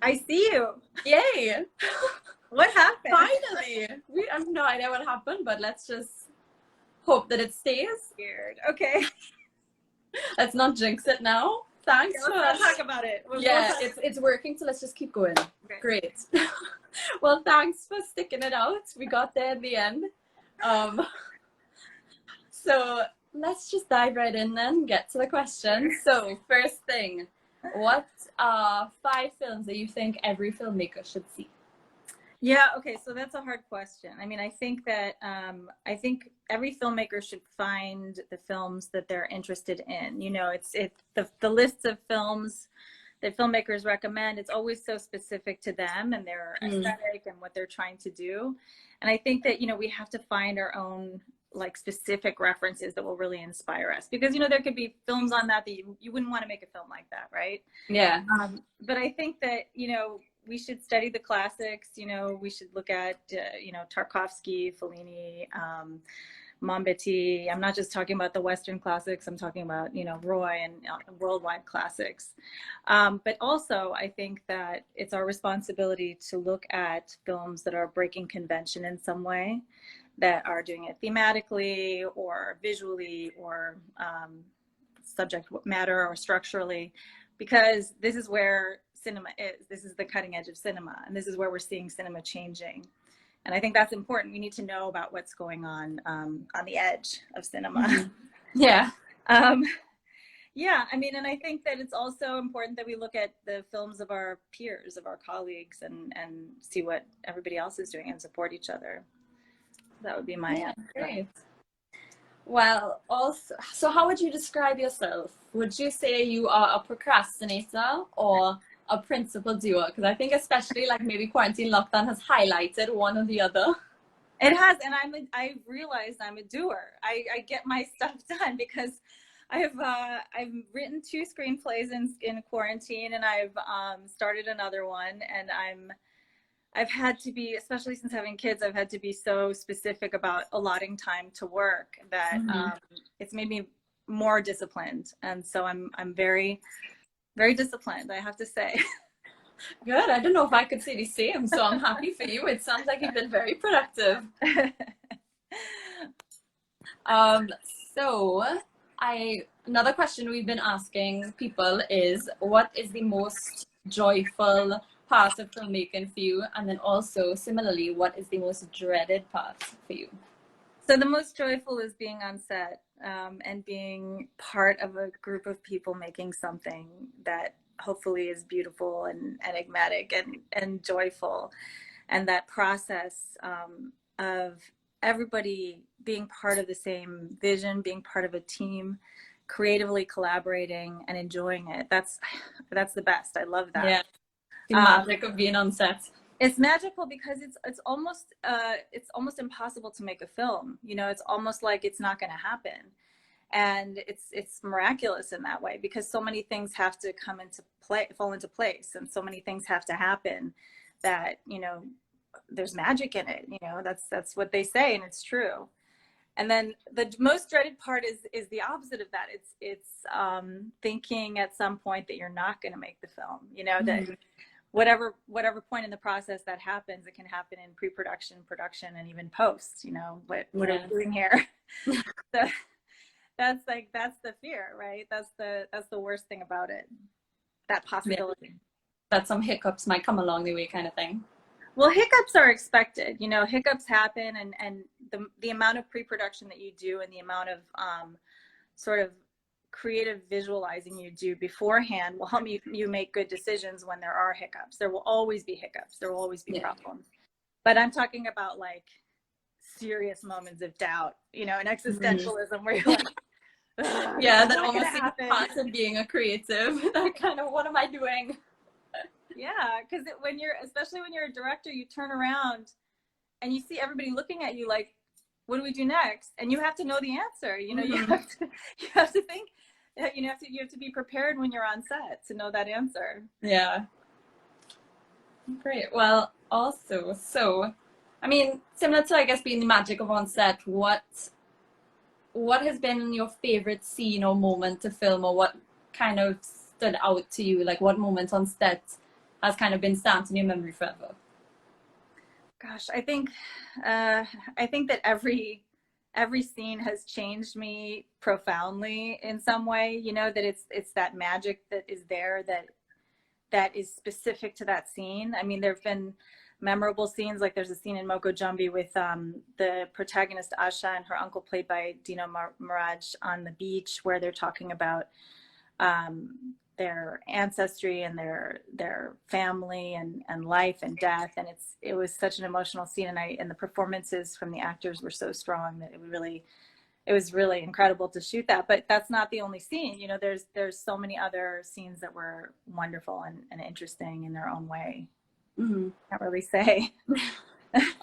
I see you. Yay! What happened? Finally! We have no idea what happened, but let's just hope that it stays. Weird. Okay. Let's not jinx it now. Thanks Let's not talk about it. It's working, so let's just keep going. Okay. Great. Well, thanks for sticking it out. We got there in the end. So let's just dive right in then, get to the questions. So first thing, what are 5 films that you think every filmmaker should see? Yeah, okay, so that's a hard question. I mean, I think that I think every filmmaker should find the films that they're interested in. You know, it's the lists of films that filmmakers recommend, it's always so specific to them and their aesthetic and what they're trying to do. And I think that, you know, we have to find our own like specific references that will really inspire us, because, you know, there could be films on that you wouldn't want to make a film like that, right? Yeah. But I think that, you know, we should study the classics. You know, we should look at, you know, Tarkovsky, Fellini, Mombiti. I'm not just talking about the Western classics. I'm talking about, you know, Roy and worldwide classics. But also, I think that it's our responsibility to look at films that are breaking convention in some way, that are doing it thematically or visually or subject matter or structurally, because this is where cinema is. This is the cutting edge of cinema, and this is where we're seeing cinema changing. And I think that's important. We need to know about what's going on the edge of cinema. Mm-hmm. Yeah. Yeah, I mean, and I think that it's also important that we look at the films of our peers, of our colleagues, and see what everybody else is doing and support each other. That would be my answer. Great. Well, also, so how would you describe yourself? Would you say you are a procrastinator or a principal doer? Because I think especially like maybe quarantine lockdown has highlighted one or the other. It has, and I've realized I'm a doer. I get my stuff done because I've written 2 screenplays in quarantine, and I've started another one, and I've had to be, especially since having kids, I've had to be so specific about allotting time to work that it's made me more disciplined. And so I'm very, very disciplined, I have to say. Good. I don't know if I could say the same, so I'm happy for you. It sounds like you've been very productive. So another question we've been asking people is, what is the most joyful part of filmmaking for you? And then also similarly, what is the most dreaded part for you? So the most joyful is being on set and being part of a group of people making something that hopefully is beautiful and enigmatic and joyful. And that process of everybody being part of the same vision, being part of a team, creatively collaborating and enjoying it. That's the best. I love that. Yeah. The magic of being on set. It's magical because it's almost impossible to make a film. You know, it's almost like it's not going to happen, and it's miraculous in that way, because so many things have to fall into place, and so many things have to happen that, you know, there's magic in it. You know, that's what they say, and it's true. And then the most dreaded part is the opposite of that. It's thinking at some point that you're not going to make the film. You know, that whatever point in the process that happens, it can happen in pre-production, production, and even post. You know, what are we doing here? So that's the fear, right? That's the worst thing about it. That possibility. Yeah. That some hiccups might come along the way, kind of thing. Well, hiccups are expected. You know, hiccups happen, and the amount of pre-production that you do and the amount of sort of creative visualizing you do beforehand will help you make good decisions when there are hiccups. There will always be hiccups. There will always be problems. But I'm talking about like serious moments of doubt, you know, and existentialism where you're like, yeah, that almost seems part of being a creative. That kind of, what am I doing? Yeah, because especially when you're a director, you turn around and you see everybody looking at you like, what do we do next? And you have to know the answer. You know, you have to think. You have to be prepared when you're on set to know that answer. Yeah. Great. Well, also, so, I mean, similar to, I guess, being the magic of on set, what has been your favorite scene or moment to film, or what kind of stood out to you? Like, what moment on set has kind of been stamped in your memory forever? Gosh, I think that every scene has changed me profoundly in some way, you know, that it's that magic that is there, that is specific to that scene. I mean, there've been memorable scenes, like there's a scene in Moko Jumbie with the protagonist Asha and her uncle, played by Dino Miraj, on the beach, where they're talking about their ancestry and their family and life and death, and it was such an emotional scene, and the performances from the actors were so strong that it was really incredible to shoot that. But that's not the only scene, you know. There's so many other scenes that were wonderful and interesting in their own way. Mm-hmm. Can't really say.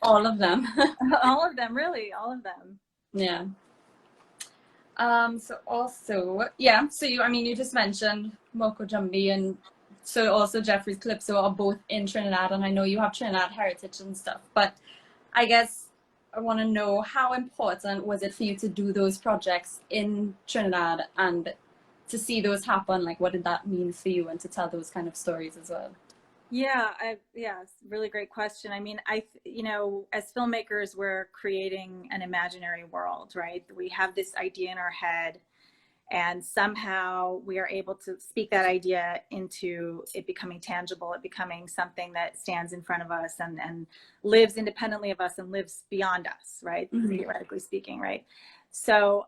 All of them. All of them, really, all of them. Yeah. So also, yeah, so you just mentioned Moko Jumbie, and so also Jeffrey's Calypso are both in Trinidad, and I know you have Trinidad heritage and stuff, but I guess I want to know, how important was it for you to do those projects in Trinidad and to see those happen? Like, what did that mean for you, and to tell those kind of stories as well? Yeah, it's a really great question. I mean, you know, as filmmakers, we're creating an imaginary world, right? We have this idea in our head, and somehow we are able to speak that idea into it becoming tangible, it becoming something that stands in front of us and lives independently of us and lives beyond us, right? Mm-hmm. Theoretically speaking, right? So,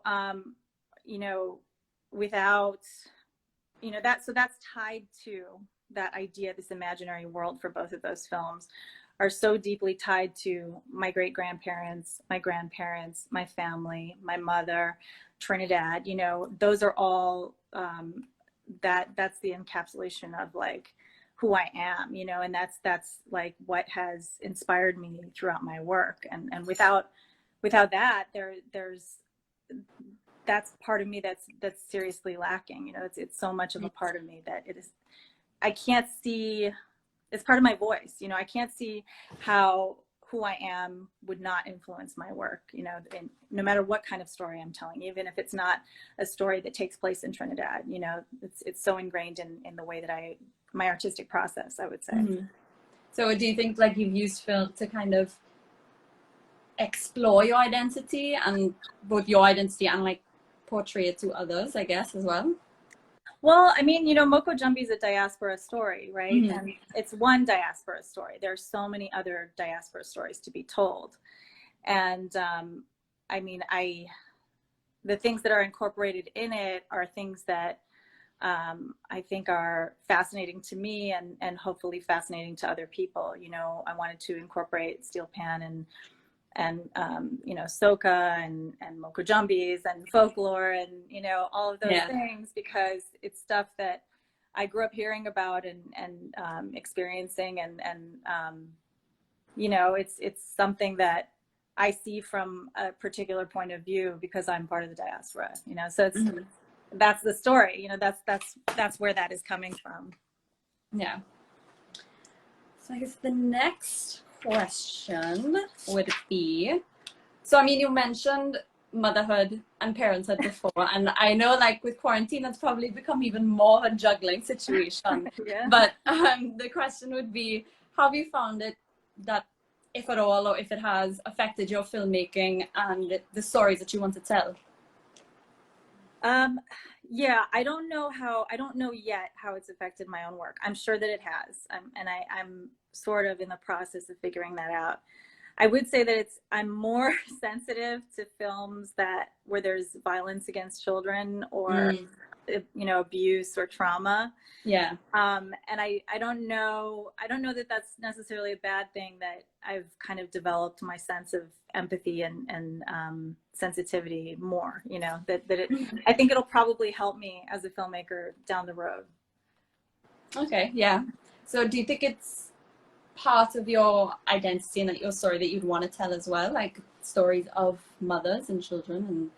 you know, without, you know, that's tied to that idea, this imaginary world for both of those films are so deeply tied to my great-grandparents, my grandparents, my family, my mother, Trinidad. You know, those are all, that's the encapsulation of like who I am, you know, and that's like what has inspired me throughout my work. And without that, there's that's part of me that's seriously lacking. You know, it's so much of a part of me that I can't see, it's part of my voice, you know. I can't see how who I am would not influence my work, you know, and no matter what kind of story I'm telling, even if it's not a story that takes place in Trinidad, you know, it's so ingrained in the way that my artistic process, I would say. Mm-hmm. So do you think like you've used film to kind of explore your identity, and both your identity and like portray it to others, I guess, as well? Well, I mean, you know, Moko Jumbie is a diaspora story, right? Mm-hmm. And it's one diaspora story. There's so many other diaspora stories to be told. And I mean, the things that are incorporated in it are things that I think are fascinating to me and hopefully fascinating to other people. You know, I wanted to incorporate steel pan and you know, soca and Moko Jumbies and folklore and, you know, all of those things, because it's stuff that I grew up hearing about and experiencing and you know, it's something that I see from a particular point of view because I'm part of the diaspora, you know. So it's that's the story, you know, that's where that is coming from. Yeah. So I guess the next question would be, so I mean, you mentioned motherhood and parenthood before, and I know like with quarantine it's probably become even more a juggling situation. Yeah. But the question would be, how have you found it, that if at all, or if it has affected your filmmaking and the stories that you want to tell? Yeah, I don't know yet how it's affected my own work. I'm sure that it has, and I'm sort of in the process of figuring that out. I would say that I'm more sensitive to films where there's violence against children or you know, abuse or trauma. Yeah. And I don't know that that's necessarily a bad thing, that I've kind of developed my sense of empathy and sensitivity more, you know, I think it'll probably help me as a filmmaker down the road. Okay. Yeah. So do you think it's part of your identity and your story that you'd want to tell as well, like stories of mothers and children, and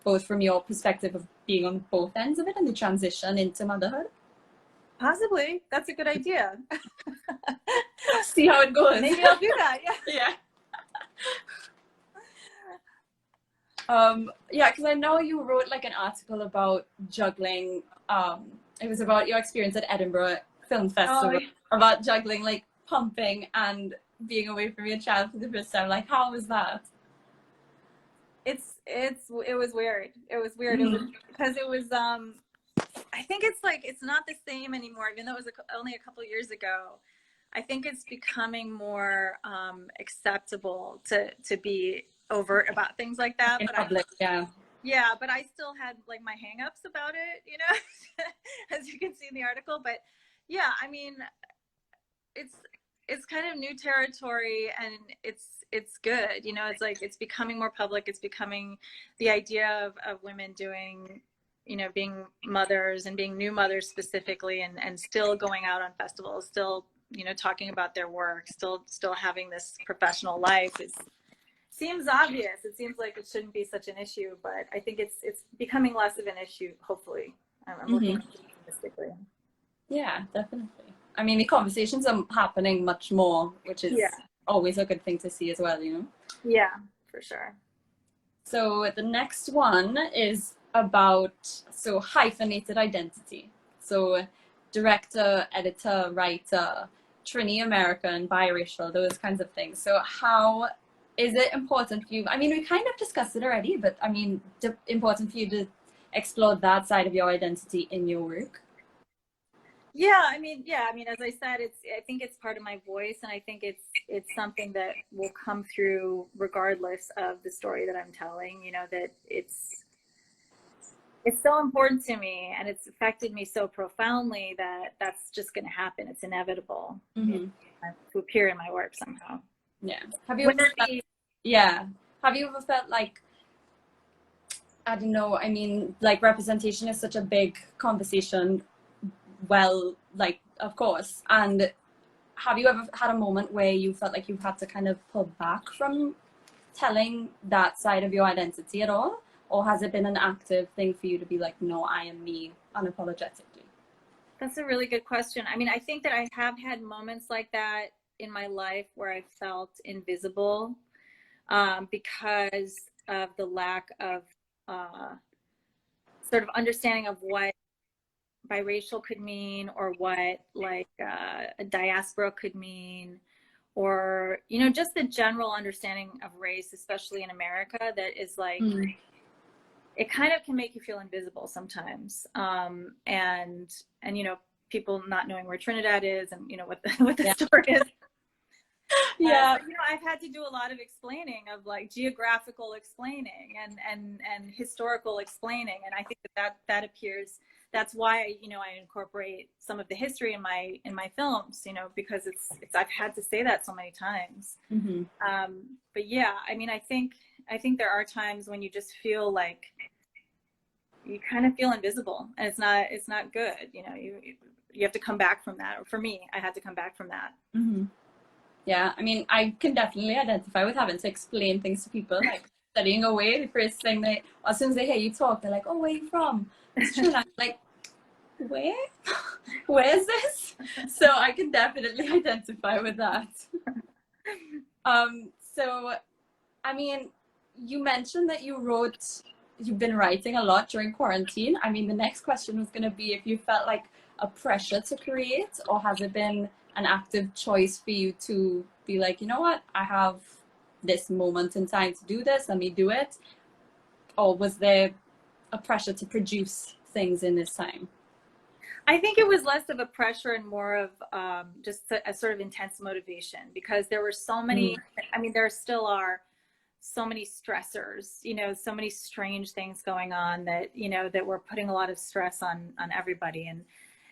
both from your perspective of being on both ends of it and the transition into motherhood? Possibly. That's a good idea. See how it goes. Maybe I'll do that. Yeah. Yeah, because I know you wrote like an article about juggling. It was about your experience at Edinburgh film festival, about juggling like pumping and being away from your child for the first time. Like, how was that? It was weird. It was weird. It was because it was I think it's like it's not the same anymore, even though it was only a couple of years ago. I think it's becoming more acceptable to be overt about things like that. In But public, yeah, but I still had like my hangups about it, you know, as you can see in the article. But yeah, I mean, it's kind of new territory, and it's good, you know. It's like it's becoming more public. It's becoming the idea of women doing, you know, being mothers and being new mothers specifically, and still going out on festivals, still, you know, talking about their work, still having this professional life seems obvious. It seems like it shouldn't be such an issue, but I think it's becoming less of an issue, hopefully. I'm looking optimistically. Yeah, definitely. I mean, the conversations are happening much more, which is always a good thing to see as well, you know? Yeah, for sure. So the next one is about hyphenated identity. So director, editor, writer, Trini American, biracial, those kinds of things. So how is it important for you? I mean, we kind of discussed it already, but I mean, important for you to explore that side of your identity in your work? Yeah, I mean, as I said, I think it's part of my voice, and I think it's something that will come through regardless of the story that I'm telling, you know, that it's so important to me, and it's affected me so profoundly that that's just going to happen. It's inevitable to appear in my work somehow. Yeah. Have you ever felt like, I don't know, I mean, like representation is such a big conversation. Well, like, of course. And have you ever had a moment where you felt like you had to kind of pull back from telling that side of your identity at all? Or has it been an active thing for you to be like, no, I am me unapologetically? That's a really good question. I mean, I think that I have had moments like that in my life where I felt invisible because of the lack of sort of understanding of what biracial could mean, or what like a diaspora could mean, or, you know, just the general understanding of race, especially in America, that is like it kind of can make you feel invisible sometimes, and you know, people not knowing where Trinidad is, and you know what the story is. You know, I've had to do a lot of explaining, of like geographical explaining and historical explaining, and I think that appears. That's why, you know, I incorporate some of the history in my films, you know, because it's I've had to say that so many times. But yeah, I mean, I think there are times when you just feel like you kind of feel invisible, and it's not good. You know, you have to come back from that. Or for me, I had to come back from that. Yeah, I mean, I can definitely identify with having to explain things to people, like studying away. The first thing as soon as they hear you talk, they're like, "Oh, where are you from?" It's true. I'm like, where? Where is this? So I can definitely identify with that. So, I mean, you mentioned that you've been writing a lot during quarantine. I mean, the next question was going to be if you felt like a pressure to create, or has it been an active choice for you to be like, you know what, I have this moment in time to do this, let me do it? Or was there a pressure to produce things in this time? I think it was less of a pressure and more of just a sort of intense motivation, because there were so many, I mean, there still are so many stressors, you know, so many strange things going on that, you know, that were putting a lot of stress on everybody.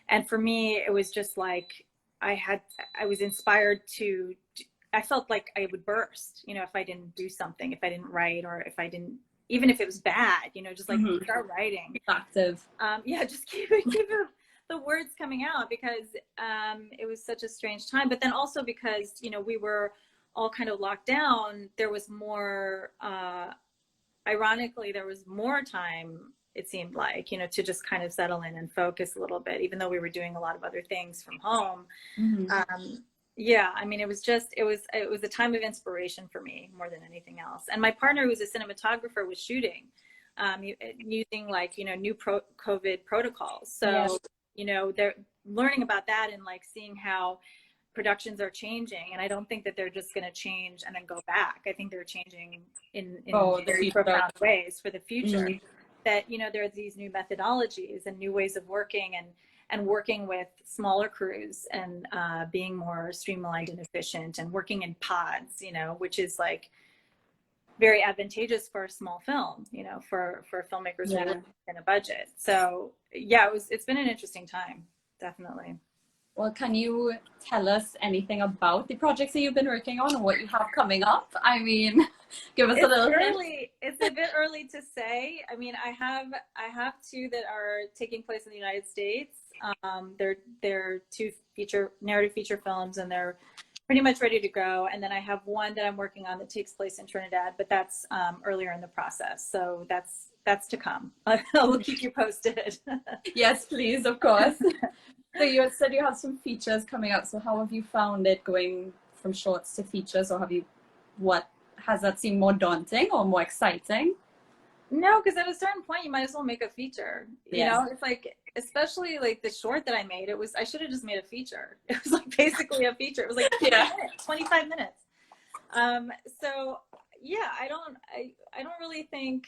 And for me, it was just like, I was inspired to, I felt like I would burst, you know, if I didn't do something, if I didn't write, or if I didn't, even if it was bad, you know, just like start writing. Active. Yeah, just keep the words coming out, because it was such a strange time. But then also because, you know, we were all kind of locked down, there was more, ironically, there was more time, it seemed like, you know, to just kind of settle in and focus a little bit, even though we were doing a lot of other things from home. Yeah, I mean, it was a time of inspiration for me more than anything else. And my partner, who's a cinematographer, was shooting using like, you know, new COVID protocols. So, you know, learning about that and like seeing how productions are changing. And I don't think that they're just going to change and then go back. I think they're changing in very profound ways for the future. That, you know, there are these new methodologies and new ways of working, and working with smaller crews, and being more streamlined and efficient, and working in pods, you know, which is like very advantageous for a small film, you know, for filmmakers who are in a budget. So yeah, it's been an interesting time, definitely. Well, can you tell us anything about the projects that you've been working on and what you have coming up? I mean, give us a little hint. It's a bit early to say. I mean, I have two that are taking place in the United States. They're two narrative feature films, and they're pretty much ready to go. And then I have one that I'm working on that takes place in Trinidad, but that's earlier in the process. So that's to come. I will keep you posted. Yes, please, of course. So you said you have some features coming up. So how have you found it going from shorts to features, or has that seemed more daunting or more exciting? No, because at a certain point you might as well make a feature. You know, it's like, especially like the short that I made, I should have just made a feature. It was like basically a feature. It was like 25 minutes. So yeah, I don't really think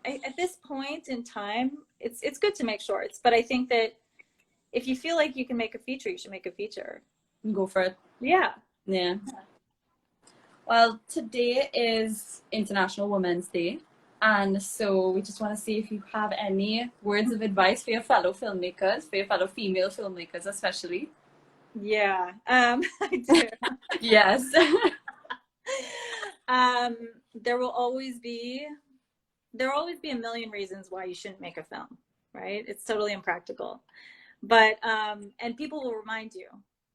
at this point in time, it's good to make shorts, but I think that if you feel like you can make a feature, you should make a feature. Go for it. Yeah. Well, today is International Women's Day. And so we just want to see if you have any words of advice for your fellow filmmakers, for your fellow female filmmakers especially. Yeah, I do. Yes. There will always be a million reasons why you shouldn't make a film, right? It's totally impractical. But, and people will remind you.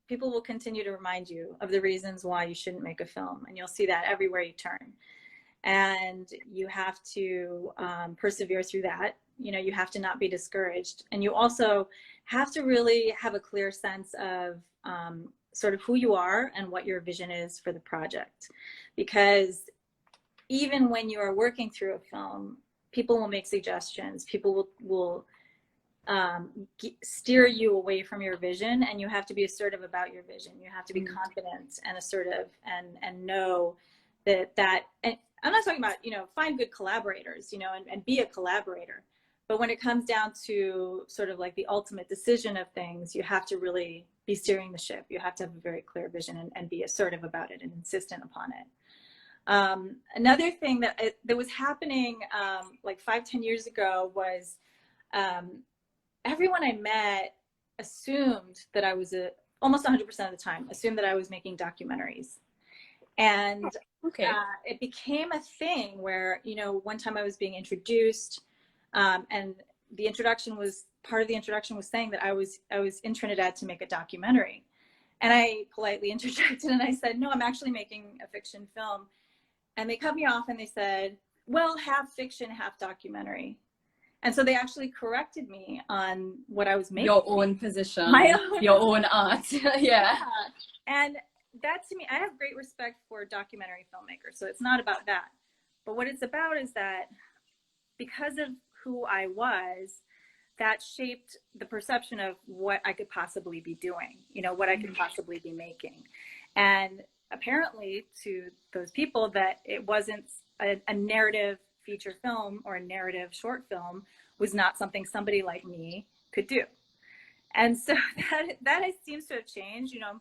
People will continue to remind you of the reasons why you shouldn't make a film. And you'll see that everywhere you turn. And you have to persevere through that. You know, you have to not be discouraged. And you also have to really have a clear sense of sort of who you are and what your vision is for the project. Because even when you are working through a film, people will make suggestions. People will steer you away from your vision, and you have to be assertive about your vision. You have to be confident and assertive, and know that and I'm not talking about, you know, find good collaborators, you know, and be a collaborator. But when it comes down to sort of like the ultimate decision of things, you have to really be steering the ship. You have to have a very clear vision and be assertive about it and insistent upon it. Another thing that was happening like 5-10 years ago was everyone I met assumed that I was almost 100% of the time, assumed that I was making documentaries. And it became a thing where, you know, one time I was being introduced, and part of the introduction was saying that I was in Trinidad to make a documentary. And I politely interjected and I said, no, I'm actually making a fiction film. And they cut me off and they said, well, half fiction, half documentary. And so they actually corrected me on what I was making. Your own position. Your own art. Yeah. And that, to me, I have great respect for documentary filmmakers. So it's not about that. But what it's about is that because of who I was, that shaped the perception of what I could possibly be doing, you know, what I could possibly be making. And apparently to those people, that it wasn't a narrative feature film or a narrative short film was not something somebody like me could do. And so that seems to have changed. You know,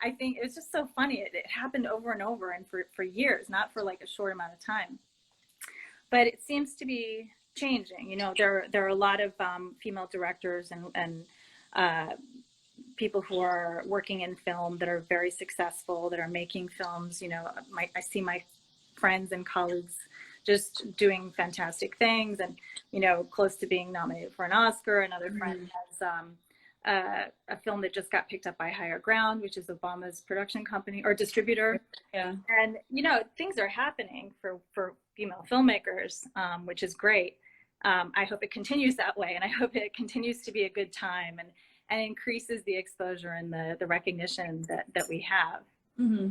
I think it was just so funny. It happened over and over, and for years, not for like a short amount of time. But it seems to be changing. You know, there are a lot of female directors and people who are working in film that are very successful, that are making films. You know, I see my friends and colleagues just doing fantastic things, and, you know, close to being nominated for an Oscar. Another friend has a film that just got picked up by Higher Ground, which is Obama's production company or distributor. Yeah. And, you know, things are happening for female filmmakers, which is great. I hope it continues that way, and I hope it continues to be a good time and increases the exposure and the recognition that we have. Mm-hmm.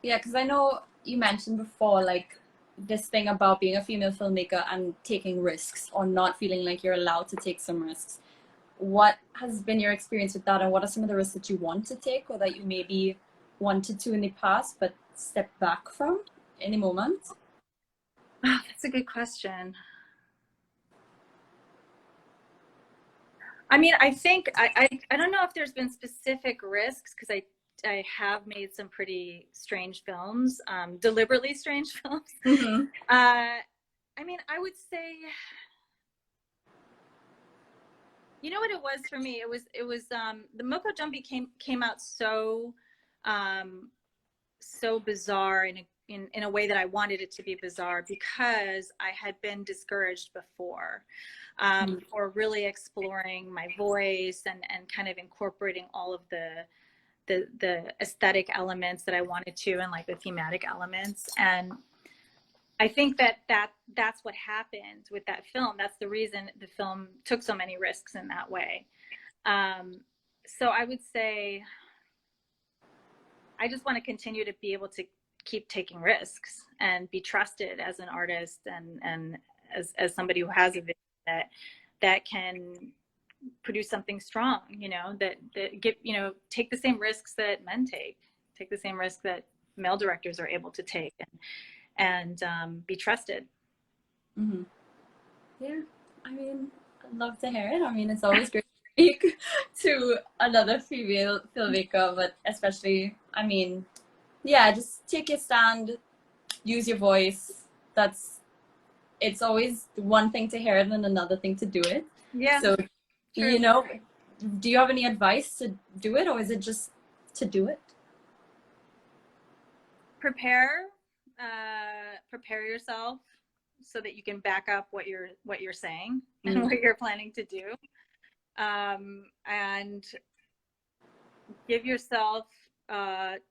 Yeah, because I know you mentioned before, like, this thing about being a female filmmaker and taking risks, or not feeling like you're allowed to take some risks. what has been your experience with that, and what are some of the risks that you want to take or that you maybe wanted to in the past but stepped back from in the moment? Oh, that's a good question. I mean, I think I don't know if there's been specific risks, because I have made some pretty strange films, deliberately strange films. Mm-hmm. I mean, I would say, you know what it was for me? It was the Moko Jumbie came out so so bizarre in a way that I wanted it to be bizarre, because I had been discouraged before for really exploring my voice and kind of incorporating all of the aesthetic elements that I wanted to, and like the thematic elements. And I think that's what happened with that film. That's the reason the film took so many risks in that way. So I would say I just want to continue to be able to keep taking risks and be trusted as an artist, and as somebody who has a vision that can produce something strong, you know, that get, you know, take the same risks that men take the same risks that male directors are able to take, and be trusted. Mm-hmm. Yeah, I mean, I'd love to hear it. I mean, it's always great to speak to another female filmmaker, but especially, I mean, yeah, just take your stand, use your voice. It's always one thing to hear it and another thing to do it. Yeah. So, true. you know, do you have any advice to do it, or is it just to do it? Prepare yourself so that you can back up what you're saying and what you're planning to do, and give yourself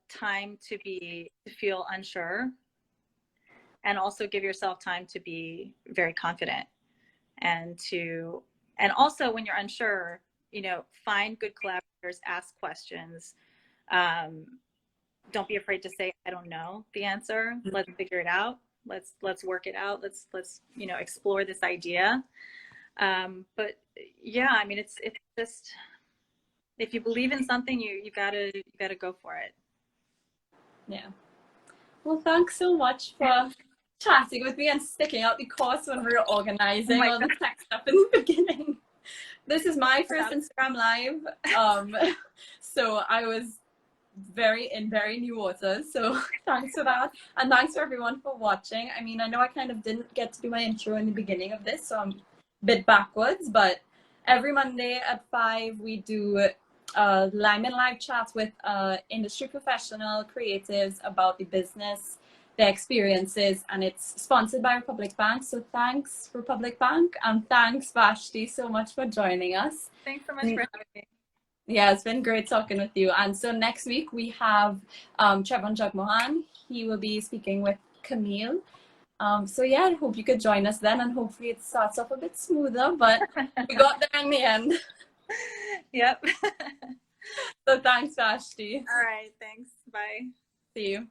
time to feel unsure, and also give yourself time to be very confident, and also when you're unsure, you know, find good collaborators, ask questions. Don't be afraid to say, I don't know the answer. Let's figure it out. Let's work it out. Let's, you know, explore this idea. But yeah, I mean, it's just, if you believe in something, you gotta go for it. Yeah. Well, thanks so much for chatting with me and sticking out the course when we were organizing all the tech stuff in the beginning. This is my first Instagram Live, so I was in very new waters, so thanks for that, and thanks for everyone for watching. I mean, I know I kind of didn't get to do my intro in the beginning of this, so I'm a bit backwards, but every Monday at 5 we do limin live chats with industry professional creatives about the business, their experiences, and it's sponsored by Republic Bank. So thanks Republic Bank, and thanks Vashti so much for joining us. Thanks so much for having me. Yeah, it's been great talking with you. And so next week we have Trevon Jagmohan. He will be speaking with Camille. So yeah, I hope you could join us then, and hopefully it starts off a bit smoother, but we got there in the end. Yep. So thanks, Vashti. All right, thanks. Bye. See you.